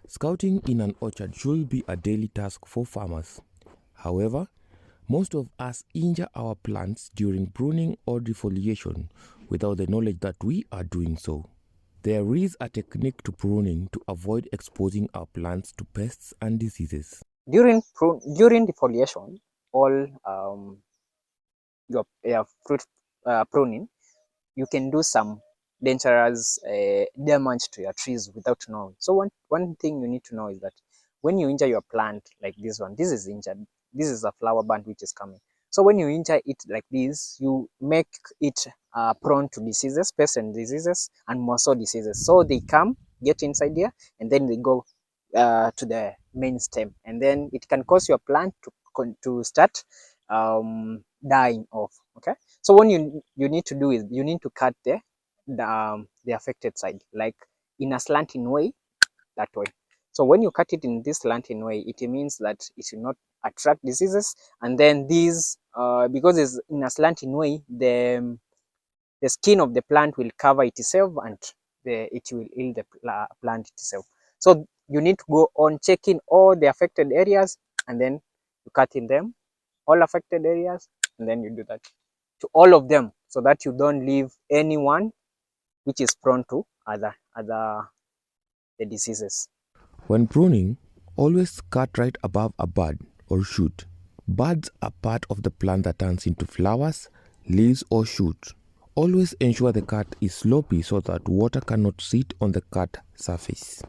Scouting in an orchard should be a daily task for farmers. However, most of us injure our plants during pruning or defoliation without the knowledge that we are doing so. There is a technique to pruning to avoid exposing our plants to pests and diseases. During defoliation, all your fruit pruning, you can do some dangerous damage to your trees without knowing. So one thing you need to know is that when you injure your plant like this one, this is injured. This is a flower bud which is coming. So when you injure it like this, you make it prone to diseases, pests and diseases, and mosquito diseases. So they come, get inside here, and then they go to the main stem, and then it can cause your plant to start dying off. Okay, so what you need to do is you need to cut the affected side, like in a slanting way, that way. So when you cut it in this slanting way, it means that it will not attract diseases, and then these because it's in a slanting way, the skin of the plant will cover itself, and it will heal the plant itself. So you need to go on checking all the affected areas, and then you cut in them, all affected areas, and then you do that to all of them, so that you don't leave anyone which is prone to other the diseases. When pruning, always cut right above a bud or shoot. Buds are part of the plant that turns into flowers, leaves or shoots. Always ensure the cut is slopey so that water cannot sit on the cut surface.